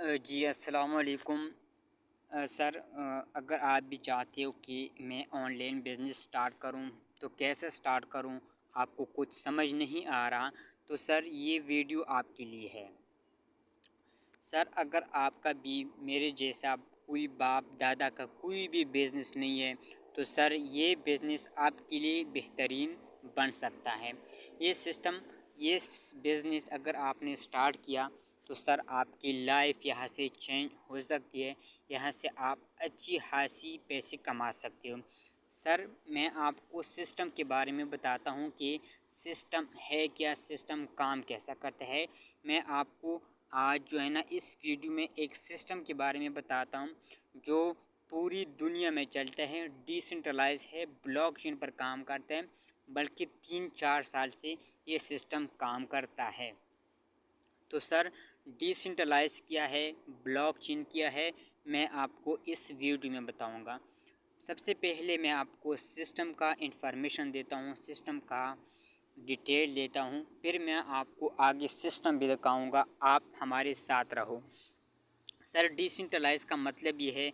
جی السلام علیکم سر، اگر آپ بھی چاہتے ہو کہ میں آن لائن بزنس سٹارٹ کروں تو کیسے سٹارٹ کروں، آپ کو کچھ سمجھ نہیں آ رہا تو سر یہ ویڈیو آپ کے لیے ہے۔ سر اگر آپ کا بھی میرے جیسا کوئی باپ دادا کا کوئی بھی بزنس نہیں ہے تو سر یہ بزنس آپ کے لیے بہترین بن سکتا ہے۔ یہ بزنس اگر آپ نے سٹارٹ کیا تو سر آپ کی لائف یہاں سے چینج ہو سکتی ہے، یہاں سے آپ اچھی خاصی پیسے کما سکتے ہو۔ سر میں آپ کو سسٹم کے بارے میں بتاتا ہوں کہ سسٹم ہے کیا، سسٹم کام کیسا کرتا ہے۔ میں آپ کو آج جو ہے نا اس ویڈیو میں ایک سسٹم کے بارے میں بتاتا ہوں جو پوری دنیا میں چلتا ہے، ڈیسنٹرلائز ہے، بلاک چین پر کام کرتا ہے، بلکہ 3-4 سال سے یہ سسٹم کام کرتا ہے۔ تو سر ڈیسنٹرلائز کیا ہے، بلاک چین کیا ہے، میں آپ کو اس ویڈیو میں بتاؤں گا۔ سب سے پہلے میں آپ کو سسٹم کا انفارمیشن دیتا ہوں، سسٹم کا ڈیٹیل دیتا ہوں، پھر میں آپ کو آگے سسٹم بھی دکھاؤں گا، آپ ہمارے ساتھ رہو۔ سر ڈیسنٹرلائز کا مطلب یہ ہے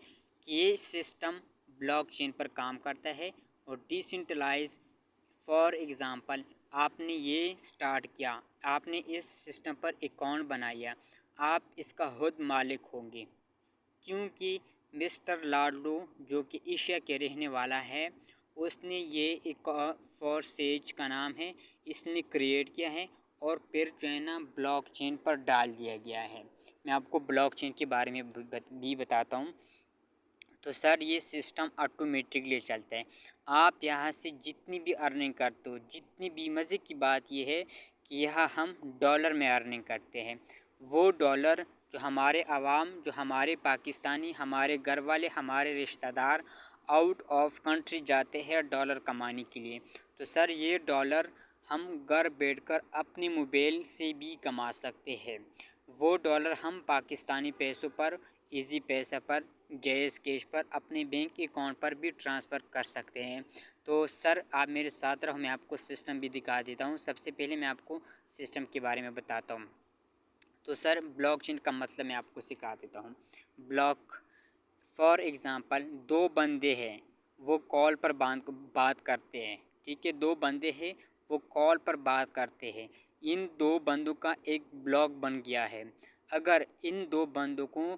کہ یہ سسٹم بلاک چین پر کام کرتا ہے، اور ڈیسنٹرلائز فار ایگزامپل آپ نے یہ سٹارٹ کیا، آپ نے اس سسٹم پر اکاؤنٹ بنایا، آپ اس کا خود مالک ہوں گے، کیونکہ مسٹر لاڈلو جو کہ ایشیا کے رہنے والا ہے، اس نے یہ ایک فورسیج کا نام ہے، اس نے کریٹ کیا ہے اور پھر جو ہے نا بلاک چین پر ڈال دیا گیا ہے۔ میں آپ کو بلاک چین کے بارے میں بھی بتاتا ہوں۔ تو سر یہ سسٹم آٹومیٹکلی چلتا ہے، آپ یہاں سے جتنی بھی ارننگ کرتے ہو، جتنی بھی مزے کی بات یہ ہے کہ یہاں ہم ڈالر میں ارننگ کرتے ہیں، وہ ڈالر جو ہمارے عوام، جو ہمارے پاکستانی، ہمارے گھر والے، ہمارے رشتہ دار آؤٹ آف کنٹری جاتے ہیں ڈالر کمانے کے لیے، تو سر یہ ڈالر ہم گھر بیٹھ کر اپنے موبائل سے بھی کما سکتے ہیں۔ وہ ڈالر ہم پاکستانی پیسوں پر، ایزی پیسہ پر، جیز کیش پر، اپنے بینک اکاؤنٹ پر بھی ٹرانسفر کر سکتے ہیں۔ تو سر آپ میرے ساتھ رہو، میں آپ کو سسٹم بھی دکھا دیتا ہوں۔ سب سے پہلے میں آپ کو سسٹم کے بارے میں بتاتا ہوں۔ تو سر بلاک چین کا مطلب میں آپ کو سکھا دیتا ہوں۔ بلاک فار ایگزامپل دو بندے ہیں، وہ کال پر بات کرتے ہیں، ٹھیک ہے، دو بندے ہیں وہ کال پر بات کرتے ہیں، ان دو بندوں کا ایک بلاک بن گیا ہے۔ اگر ان دو بندوں کو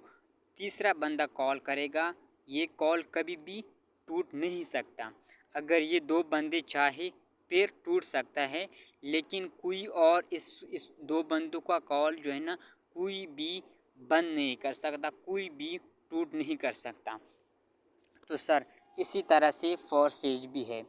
تیسرا بندہ کال کرے گا، یہ کال کبھی بھی ٹوٹ نہیں سکتا۔ اگر یہ دو بندے چاہے پھر ٹوٹ سکتا ہے، لیکن کوئی اور اس دو بندوں کا کال جو ہے نا کوئی بھی بند نہیں کر سکتا، کوئی بھی ٹوٹ نہیں کر سکتا۔ تو سر اسی طرح سے فورسیج بھی ہے،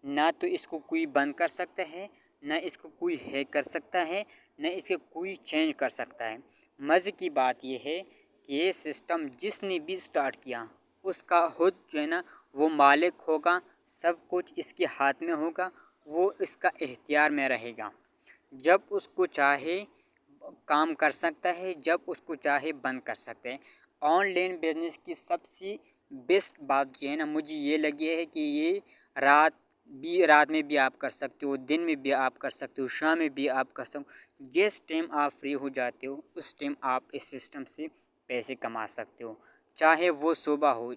نہ تو اس کو کوئی بند کر سکتا ہے، نہ اس کو کوئی ہیک کر سکتا ہے، نہ اسے کوئی چینج کر سکتا ہے۔ مزے کی بات یہ ہے کہ یہ سسٹم جس نے بھی سٹارٹ کیا اس کا خود جو ہے نا وہ مالک ہوگا، سب کچھ اس کے ہاتھ میں ہوگا، وہ اس کا اختیار میں رہے گا، جب اس کو چاہے کام کر سکتا ہے، جب اس کو چاہے بند کر سکتے ہیں۔ آن لائن بزنس کی سب سے بیسٹ بات جو ہے نا مجھے یہ لگی ہے کہ یہ رات میں بھی آپ کر سکتے ہو، دن میں بھی آپ کر سکتے ہو، شام میں بھی آپ کر سکتے ہو، جس ٹائم آپ فری ہو جاتے ہو اس ٹائم آپ اس سسٹم سے پیسے کما سکتے ہو، چاہے وہ صبح ہو۔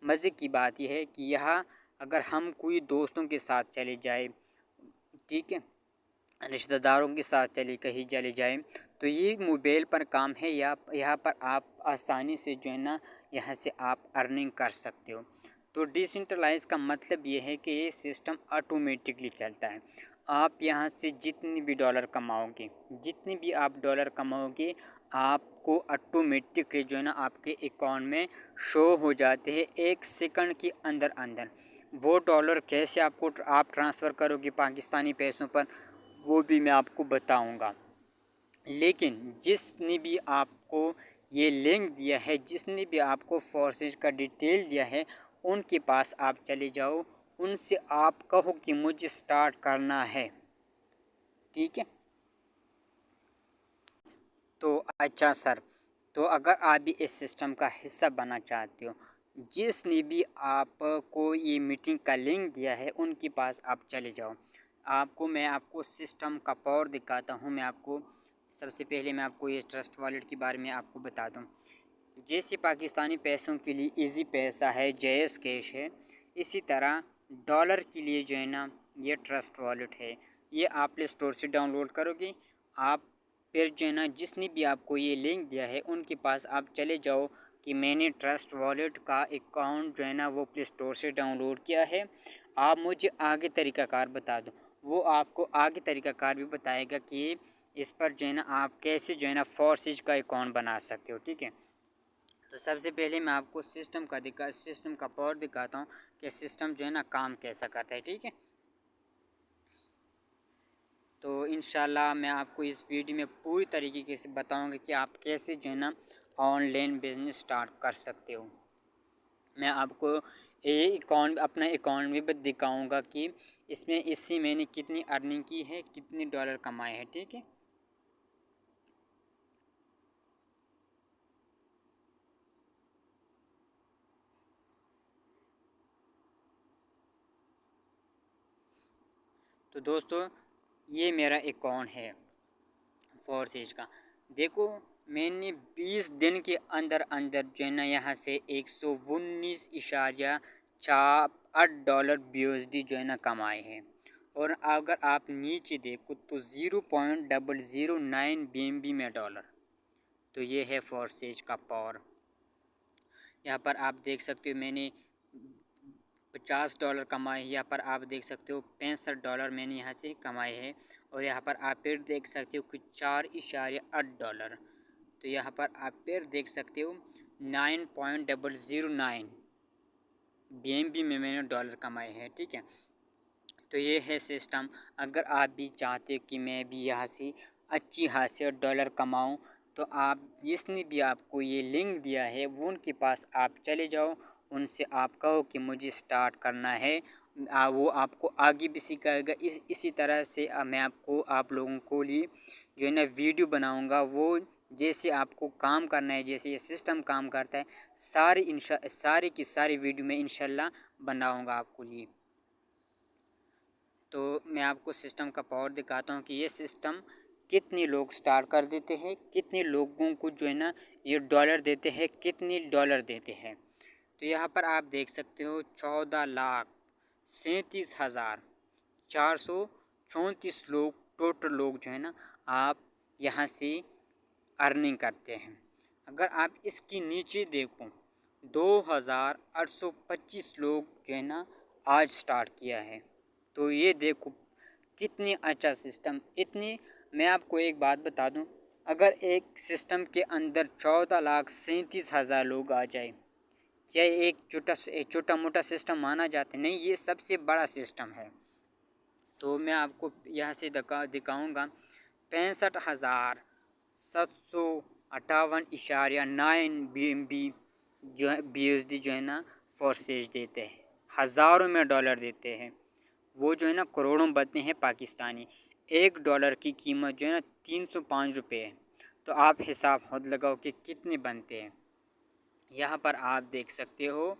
مزے کی بات یہ ہے کہ یہاں اگر ہم کوئی دوستوں کے ساتھ چلے جائیں، ٹھیک ہے، رشتہ داروں کے ساتھ کہیں چلے جائیں، تو یہ موبائل پر کام ہے، یہاں پر آپ آسانی سے جو ہے نا یہاں سے آپ ارننگ کر سکتے ہو۔ تو ڈیسنٹرلائز کا مطلب یہ ہے کہ یہ سسٹم آٹومیٹکلی چلتا ہے، آپ یہاں سے جتنی بھی ڈالر کماؤ گے، جتنی بھی آپ ڈالر کماؤ گے، آپ کو آٹومیٹکلی جو ہے نا آپ کے اکاؤنٹ میں شو ہو جاتے ہیں 1 سیکنڈ کے اندر۔ وہ ڈالر کیسے آپ ٹرانسفر کرو گے پاکستانی پیسوں پر، وہ بھی میں آپ کو بتاؤں گا۔ لیکن جس نے بھی آپ کو یہ لنک دیا ہے، جس نے بھی آپ کو فورسز کا ڈیٹیل دیا ہے، ان کے پاس آپ چلے جاؤ، ان سے آپ کہو کہ مجھے سٹارٹ کرنا ہے، ٹھیک ہے۔ تو اچھا سر، تو اگر آپ بھی اس سسٹم کا حصہ بننا چاہتے ہو، جس نے بھی آپ کو یہ میٹنگ کا لنک دیا ہے ان کے پاس آپ چلے جاؤ۔ میں آپ کو سسٹم کا پاور دکھاتا ہوں، میں آپ کو سب سے پہلے میں آپ کو یہ ٹرسٹ والیٹ کے بارے میں آپ کو بتا دوں. جیسے پاکستانی پیسوں کے لیے ایزی پیسہ ہے، جیز کیش ہے، اسی طرح ڈالر کے لیے جو ہے نا یہ ٹرسٹ والیٹ ہے. یہ آپ پلے اسٹور سے ڈاؤن لوڈ کرو گے. آپ پھر جو ہے نا جس نے بھی آپ کو یہ لنک دیا ہے ان کے پاس آپ چلے جاؤ کہ میں نے ٹرسٹ والیٹ کا اکاؤنٹ جو ہے نا وہ پلے اسٹور سے ڈاؤن لوڈ کیا ہے، آپ مجھے آگے طریقہ کار بتا دو. وہ آپ کو آگے طریقہ کار بھی بتائے گا کہ اس پر جو ہے نا آپ کیسے جو ہے نا فورسیج کا اکاؤنٹ بنا سکتے ہو. ٹھیک ہے، تو سب سے پہلے میں آپ کو سسٹم کا پاور دکھاتا ہوں کہ سسٹم جو ہے نا کام کیسا کرتا ہے. ٹھیک ہے، تو انشاءاللہ میں آپ کو اس ویڈیو میں پوری طریقے سے بتاؤں گا کہ آپ کیسے جو ہے نا آن لائن بزنس سٹارٹ کر سکتے ہو. میں آپ کو یہ اکاؤنٹ اپنا اکاؤنٹ بھی دکھاؤں گا کہ اس سے میں نے کتنی ارننگ کی ہے، کتنے ڈالر کمائے ہیں. ٹھیک ہے، تو دوستو یہ میرا اکاؤنٹ ہے فورسیج کا. دیکھو میں نے 20 دن کے اندر جو ہے نا یہاں سے 119.48 BUSD جو ہے نا کمائے ہیں. اور اگر آپ نیچے دیکھو تو 0.009 BNB میں ڈالر. تو یہ ہے فورسیج کا پاور. یہاں پر آپ دیکھ سکتے ہو میں نے $50 کمائے. یہاں پر آپ دیکھ سکتے ہو $65 میں نے یہاں سے کمائے ہیں. اور یہاں پر آپ پھر دیکھ سکتے ہو کہ $4.8. تو یہاں پر آپ پھر دیکھ سکتے ہو 9.009 BNB میں نے ڈالر کمائے ہیں. ٹھیک ہے، تو یہ ہے سسٹم. اگر آپ بھی چاہتے کہ میں بھی یہاں سے اچھی خاصی ڈالر کماؤں تو آپ جس نے بھی آپ کو یہ لنک دیا ہے وہ ان کے پاس آپ چلے جاؤ، ان سے آپ کہو کہ مجھے سٹارٹ کرنا ہے. وہ آپ کو آگے بھی سکھائے گا. اسی طرح سے میں آپ لوگوں کو لیے جو ہے نا ویڈیو بناؤں گا. وہ جیسے آپ کو کام کرنا ہے، جیسے یہ سسٹم کام کرتا ہے، ساری کی ساری ویڈیو میں انشاءاللہ بناؤں گا آپ کو لیے. تو میں آپ کو سسٹم کا پاور دکھاتا ہوں کہ یہ سسٹم کتنے لوگ سٹارٹ کر دیتے ہیں، کتنے لوگوں کو جو ہے نا یہ ڈالر دیتے ہیں، کتنے ڈالر دیتے ہیں. تو یہاں پر آپ دیکھ سکتے ہو 14,37,434 لوگ ٹوٹل لوگ جو ہے نا آپ یہاں سے ارننگ کرتے ہیں. اگر آپ اس کی نیچے دیکھو 2,825 لوگ جو ہے نا آج سٹارٹ کیا ہے. تو یہ دیکھو کتنی اچھا سسٹم. میں آپ کو ایک بات بتا دوں، اگر ایک سسٹم کے اندر 14,37,000 لوگ آ جائے، چاہے ایک چھوٹا موٹا سسٹم مانا جاتا ہے، نہیں یہ سب سے بڑا سسٹم ہے. تو میں آپ کو یہاں سے دکھاؤں گا 65,758.9 BNB جو ہے BUSD جو ہے نا فورسیج دیتے ہیں. ہزاروں میں ڈالر دیتے ہیں. وہ جو ہے نا کروڑوں بنتے ہیں پاکستانی. $1 کی قیمت جو ہے نا 305 روپے ہے. تو آپ حساب خود لگاؤ کہ کتنے بنتے ہیں. یہاں پر آپ دیکھ سکتے ہو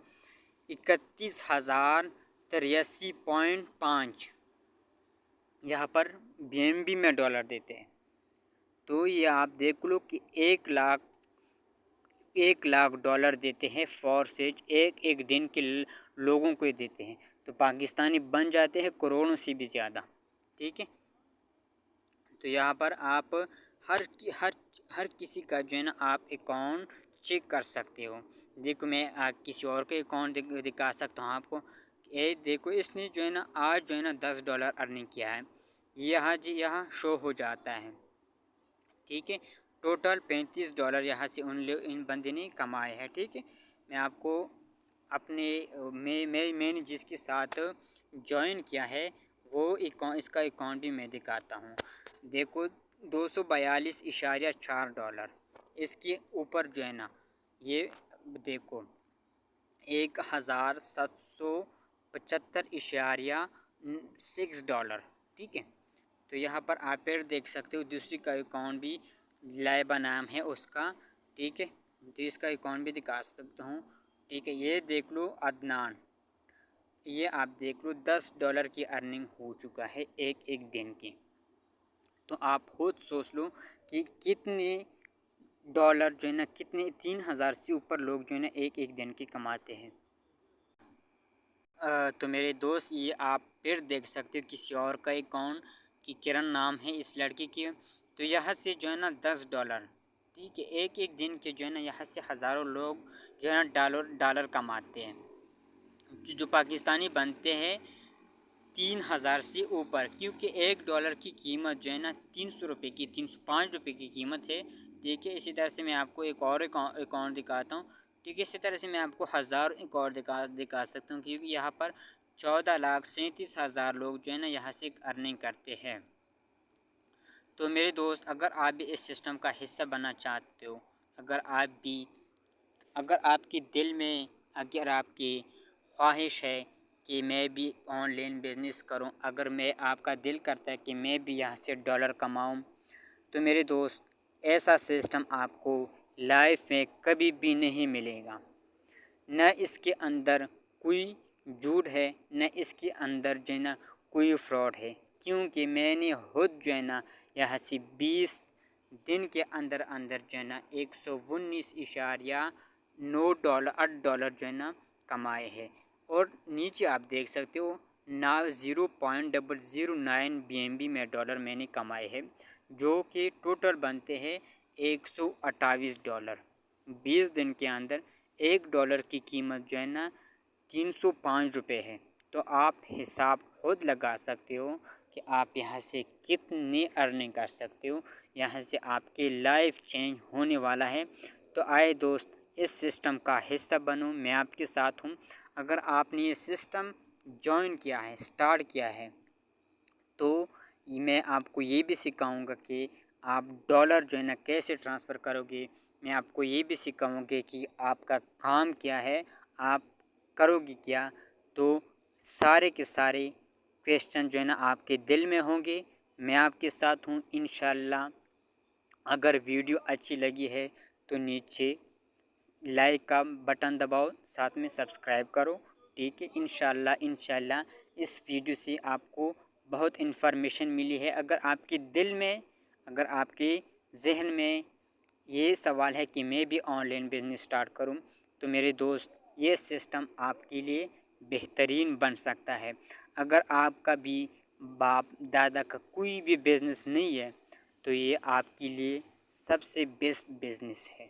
31,083.5 یہاں پر BNB میں ڈالر دیتے ہیں. تو یہ آپ دیکھ لو کہ 1 لاکھ ڈالر دیتے ہیں فورسیج ایک دن کے لوگوں کو دیتے ہیں. تو پاکستانی بن جاتے ہیں کروڑوں سے بھی زیادہ. ٹھیک ہے، تو یہاں پر آپ ہر کسی کا جو ہے نا آپ اکاؤنٹ چیک کر سکتے ہو. دیکھو میں کسی اور کے اکاؤنٹ دکھا سکتا ہوں آپ کو. دیکھو اس نے جو ہے نا آج جو ہے نا $10 ارننگ کیا ہے. یہاں شو ہو جاتا ہے. ٹھیک ہے، ٹوٹل $35 یہاں سے ان بندے نے کمائے ہیں. ٹھیک ہے، میں آپ کو اپنے میں نے جس کے ساتھ جوائن کیا ہے وہ اس کا اکاؤنٹ بھی میں دکھاتا ہوں. دیکھو $242.4 اس کے اوپر جو ہے نا یہ دیکھو 1,775.6 $. ٹھیک ہے، تو یہاں پر آپ پھر دیکھ سکتے ہو دوسری کا اکاؤنٹ بھی لائبہ نام ہے اس کا. ٹھیک ہے، تو اس کا اکاؤنٹ بھی دکھا سکتا ہوں. ٹھیک ہے، یہ دیکھ لو عدنان، یہ آپ دیکھ لو $10 کی ارننگ ہو چکا ہے ایک دن کی. تو آپ خود سوچ لو کہ کتنے ڈالر جو ہے نا، کتنے 3,000 سے اوپر لوگ جو ہے نا ایک دن کی کماتے ہیں۔ تو میرے دوست یہ آپ پھر دیکھ سکتے ہو کسی اور کا اکاؤنٹ کی کرن نام ہے اس لڑکی کی، تو یہاں سے جو ہے نا $10، ٹھیک ہے، ایک دن کے جو ہے نا یہاں سے ہزاروں لوگ جو ہے نا ڈالر کماتے ہیں، جو پاکستانی بنتے ہیں 3,000 سے اوپر، کیونکہ $1 کی قیمت جو ہے نا 300 روپے کی 305 روپے کی قیمت ہے، ٹھیک ہے۔ اسی طرح سے میں آپ کو ایک اور اکاؤنٹ دکھاتا ہوں، ٹھیک ہے۔ اسی طرح سے میں آپ کو ہزاروں اکاؤنٹ دکھا سکتا ہوں، کیونکہ یہاں پر 14,37,000 لوگ جو ہے نا یہاں سے ارننگ کرتے ہیں۔ تو میرے دوست، اگر آپ بھی اس سسٹم کا حصہ بننا چاہتے ہو، اگر آپ کی دل میں، اگر آپ کی خواہش ہے کہ میں بھی آن لائن بزنس کروں، اگر آپ کا دل کرتا ہے کہ میں بھی یہاں سے ڈالر کماؤں، تو میرے دوست ایسا سسٹم آپ کو لائف میں کبھی بھی نہیں ملے گا۔ نہ اس کے اندر کوئی جھوٹ ہے، نہ اس کے اندر جو ہے نا کوئی فراڈ ہے، کیونکہ میں نے خود جو ہے نا یہاں سے 20 دن کے اندر جو ہے نا 119.9 جو ہے نا کمائے ہیں، اور نیچے آپ دیکھ سکتے ہو 0.009 BNB میں ڈالر میں نے کمائے ہیں، جو کہ ٹوٹل بنتے ہیں $128۔ 20 دن کے اندر $1 کی قیمت جو ہے نا 305 روپے ہے۔ تو آپ حساب خود لگا سکتے ہو کہ آپ یہاں سے کتنی ارننگ کر سکتے ہو، یہاں سے آپ کی لائف چینج ہونے والا ہے۔ تو آئے دوست، اس سسٹم کا حصہ بنو، میں آپ کے ساتھ ہوں۔ اگر آپ نے یہ سسٹم جوائن کیا ہے، سٹارٹ کیا ہے، تو میں آپ کو یہ بھی سکھاؤں گا کہ آپ ڈالر جو ہے نا کیسے ٹرانسفر کرو گے، میں آپ کو یہ بھی سکھاؤں گا کہ آپ کا کام کیا ہے، آپ کرو گی کیا۔ تو سارے کے سارے کویسچن جو ہے نا آپ کے دل میں ہوں گے، میں آپ کے ساتھ ہوں انشاءاللہ۔ اگر ویڈیو اچھی لگی ہے تو نیچے لائک کا بٹن دباؤ، ساتھ میں سبسکرائب کرو، ٹھیک ہے۔ انشاءاللہ اس ویڈیو سے آپ کو بہت انفارمیشن ملی ہے۔ اگر آپ کے دل میں، اگر آپ کے ذہن میں یہ سوال ہے کہ میں بھی آن لائن بزنس سٹارٹ کروں، تو میرے دوست یہ سسٹم آپ کے لیے بہترین بن سکتا ہے۔ اگر آپ کا بھی باپ دادا کا کوئی بھی بزنس نہیں ہے، تو یہ آپ کے لیے سب سے بیسٹ بزنس ہے۔